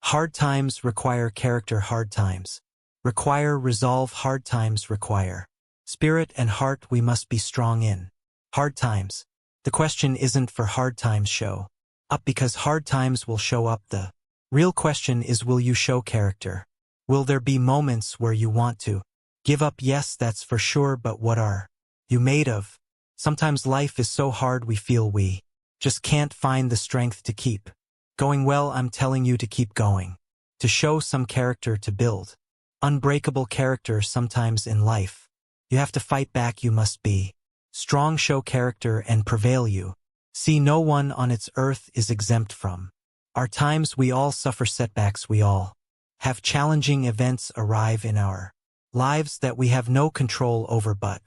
Hard times require character. Hard times require resolve. Hard times require spirit and heart. We must be strong in hard times. The question isn't for hard times show up because hard times will show up. The real question is, will you show character? Will there be moments where you want to give up? Yes, that's for sure, but what are you made of? Sometimes life is so hard we feel we just can't find the strength to keep going. Well, I'm telling you to keep going, to show some character, to build unbreakable character. Sometimes in life, you have to fight back. You must be strong, show character, and prevail. You see, no one on its earth is exempt from our times. We all suffer setbacks. We all have challenging events arrive in our lives that we have no control over, but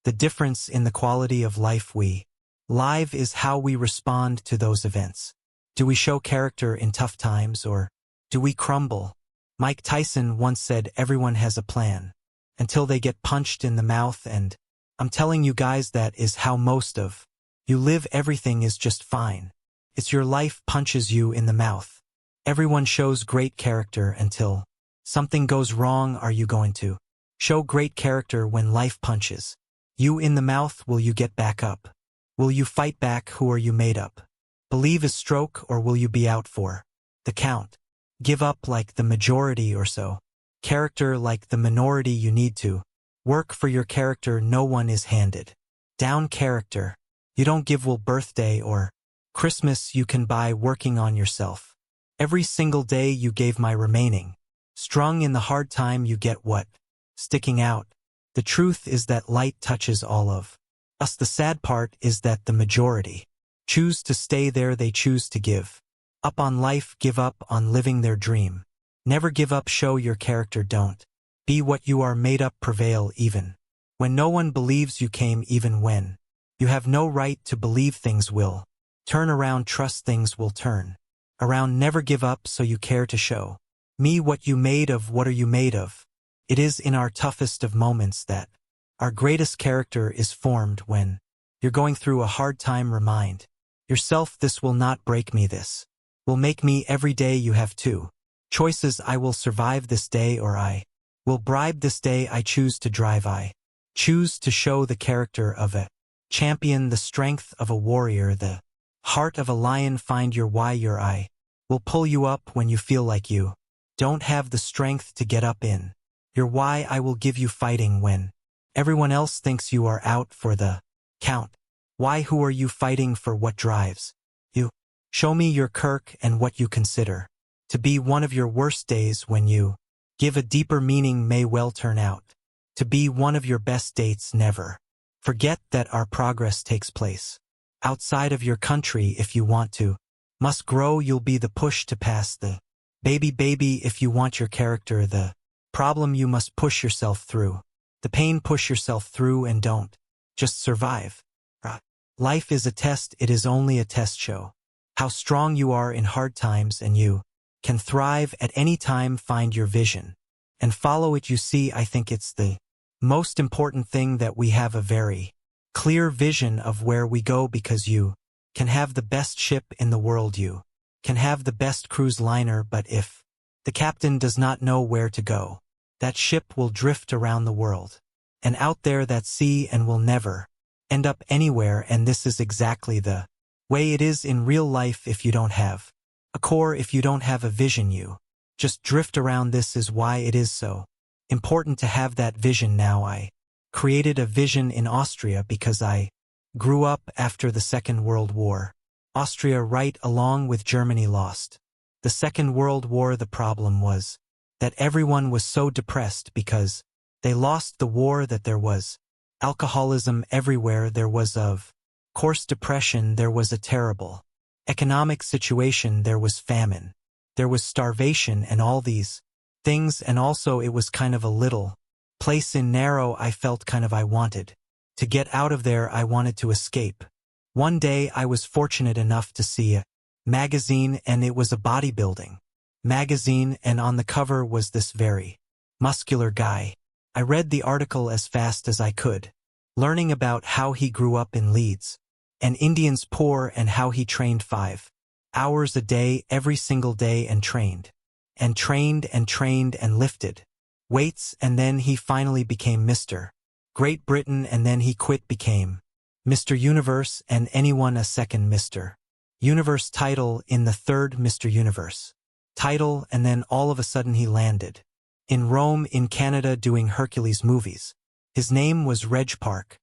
the difference in the quality of life we live is how we respond to those events. Do we show character in tough times, or do we crumble? Mike Tyson once said, everyone has a plan until they get punched in the mouth, and I'm telling you guys, that is how most of you live. Everything is just fine. It's your life punches you in the mouth. Everyone shows great character until something goes wrong. Are you going to show great character when life punches you in the mouth? Will you get back up? Will you fight back? Who are you made up? Believe a stroke, or will you be out for the count? Give up like the majority, or so character like the minority. You need to work for your character. No one is handed down character. You don't give. Will birthday or Christmas you can buy working on yourself. Every single day you gave my remaining strong. In the hard time you get what? Sticking out. The truth is that light touches all of us. The sad part is that the majority choose to stay there. They choose to give up on life, give up on living their dream. Never give up. Show your character. Don't be what you are made up. Prevail even when no one believes you came, even when you have no right to believe. Things will turn around. Trust things will turn around. Never give up. So you care to show me what you made of. What are you made of? It is in our toughest of moments that our greatest character is formed. When you're going through a hard time, remind yourself, this will not break me. This will make me. Every day you have two choices. I will survive this day, or I will bribe this day. I choose to drive. I choose to show the character of a champion, the strength of a warrior, the heart of a lion. Find your why. Your I will pull you up when you feel like you don't have the strength to get up. In your why, I will give you fighting when everyone else thinks you are out for the count. Why? Who are you fighting for? What drives you? Show me your Kirk and what you consider to be one of your worst days. When you give a deeper meaning, may well turn out to be one of your best dates. Never forget that our progress takes place outside of your country. If you want to must grow, you'll be the push to pass the baby. If you want your character, the problem, you must push yourself through the pain. Push yourself through and don't just survive. Life is a test. It is only a test. Show how strong you are in hard times, and you can thrive at any time. Find your vision and follow it. You see, I think it's the most important thing that we have a very clear vision of where we go, because you can have the best ship in the world, you can have the best cruise liner, but if the captain does not know where to go, that ship will drift around the world and out there that sea and will never end up anywhere. And this is exactly the way it is in real life. If you don't have a core, if you don't have a vision, you just drift around. This is why it is so important to have that vision. Now, I created a vision in Austria because I grew up after the Second World War. Austria, right along with Germany, lost the Second World War. The problem was that everyone was so depressed because they lost the war that there was alcoholism everywhere. There was, of course, depression. There was a terrible economic situation. There was famine. There was starvation and all these things. And also it was kind of a little place in narrow. I felt kind of I wanted to get out of there. I wanted to escape. One day I was fortunate enough to see a magazine, and it was a bodybuilding magazine, and on the cover was this very muscular guy. I read the article as fast as I could, learning about how he grew up in Leeds, an Indian's poor, and how he trained 5 hours a day every single day and trained and trained and lifted weights, and then he finally became Mr. Great Britain, and then he quit, became Mr. Universe, and anyone a second Mr. Universe title in the third Mr. Universe title, and then all of a sudden he landed in Rome in Canada doing Hercules movies. His name was Reg Park.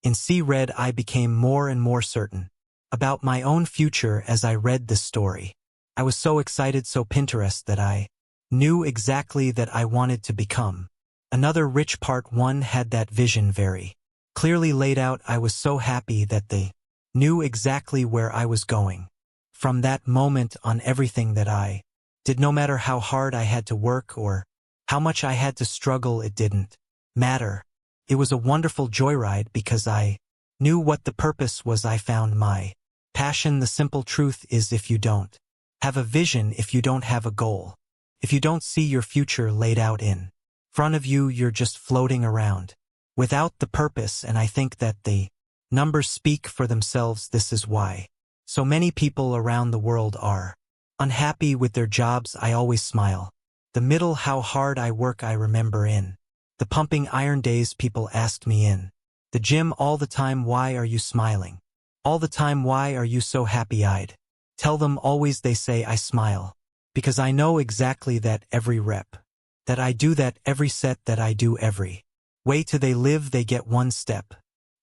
In See Red, I became more and more certain about my own future as I read this story. I was so excited, so Pinterest, that I knew exactly that I wanted to become another rich. Part 1 had that vision very clearly laid out. I was so happy that they knew exactly where I was going. From that moment on, everything that I did, no matter how hard I had to work or how much I had to struggle, it didn't matter. It was a wonderful joyride because I knew what the purpose was. I found my passion. The simple truth is, if you don't have a vision, if you don't have a goal, if you don't see your future laid out in front of you, you're just floating around without the purpose. And I think that the numbers speak for themselves. This is why so many people around the world are unhappy with their jobs. I always smile the middle how hard I work. I remember in the pumping iron days, people asked me in the gym all the time, why are you smiling all the time? Why are you so happy? I'd tell them always. They say I smile because I know exactly that every rep that I do, that every set that I do, every way to they live, they get one step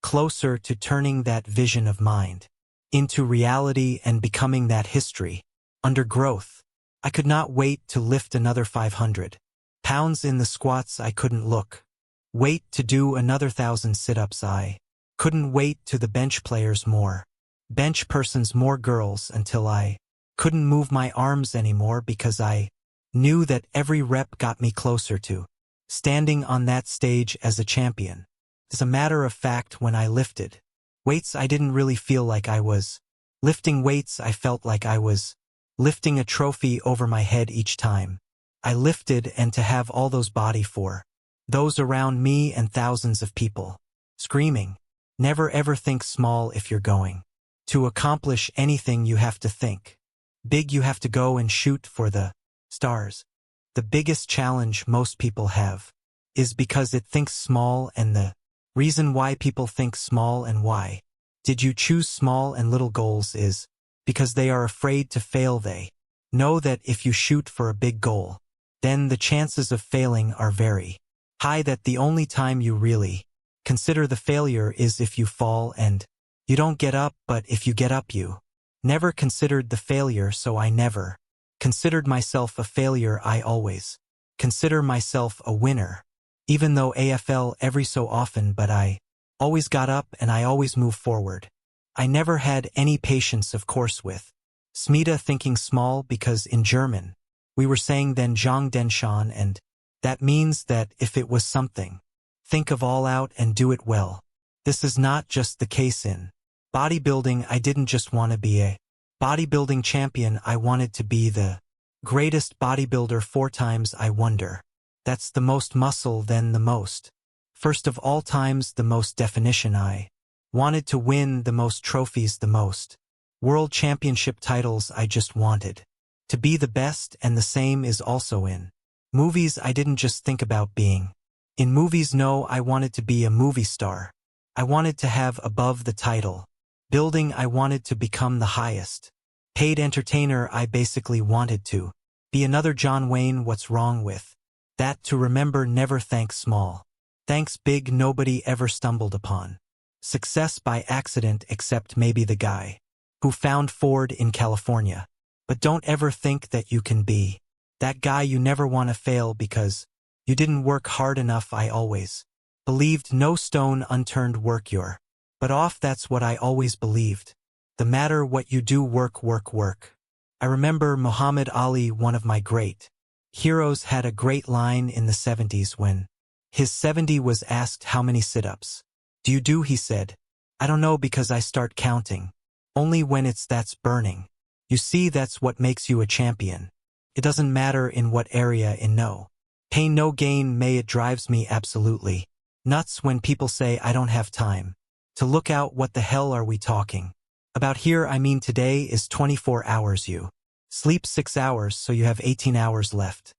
closer to turning that vision of mind into reality and becoming that history under growth. I could not wait to lift another 500 pounds in the squats. I couldn't wait to do another 1,000 sit-ups. I couldn't wait to the bench players, more bench persons, more girls, until I couldn't move my arms anymore, because I knew that every rep got me closer to standing on that stage as a champion. As a matter of fact, when I lifted weights, I didn't really feel like I was lifting weights. I felt like I was lifting a trophy over my head each time I lifted, and to have all those body for those around me and thousands of people screaming. Never ever think small. If you're going to accomplish anything, you have to think big. You have to go and shoot for the stars. The biggest challenge most people have is because it thinks small, and the reason why people think small and why did you choose small and little goals is because they are afraid to fail. They know that if you shoot for a big goal, then the chances of failing are very high, that the only time you really consider the failure is if you fall and you don't get up. But if you get up, you never considered the failure. So I never considered myself a failure. I always consider myself a winner, even though AFL every so often, but I always got up and I always moved forward. I never had any patience, of course, with Smida thinking small, because in German we were saying then Zhang Den Shan, and that means that if it was something, think of all out and do it well. This is not just the case in bodybuilding. I didn't just want to be a bodybuilding champion. I wanted to be the greatest bodybuilder 4 times. I wonder. That's the most muscle, then the most first of all times, the most definition. I wanted to win the most trophies, the most world championship titles. I just wanted to be the best, and the same is also in movies. I didn't just think about being in movies. No, I wanted to be a movie star. I wanted to have above the title building. I wanted to become the highest paid entertainer. I basically wanted to be another John Wayne. What's wrong with that? To remember, never thank small, thanks big. Nobody ever stumbled upon success by accident, except maybe the guy who found Ford in California. But don't ever think that you can be that guy. You never want to fail because you didn't work hard enough. I always believed no stone unturned. Work your butt off. That's what I always believed. The matter what you do, work, work, work. I remember Muhammad Ali, one of my great heroes, had a great line in the 70s when his 70 was asked, how many sit-ups do you do? He said, I don't know, because I start counting only when that's burning. You see, that's what makes you a champion. It doesn't matter in what area. In no pain, no gain. It drives me absolutely nuts when people say I don't have time to look out. What the hell are we talking about here? I mean, today is 24 hours. You Sleep 6 hours so you have 18 hours left.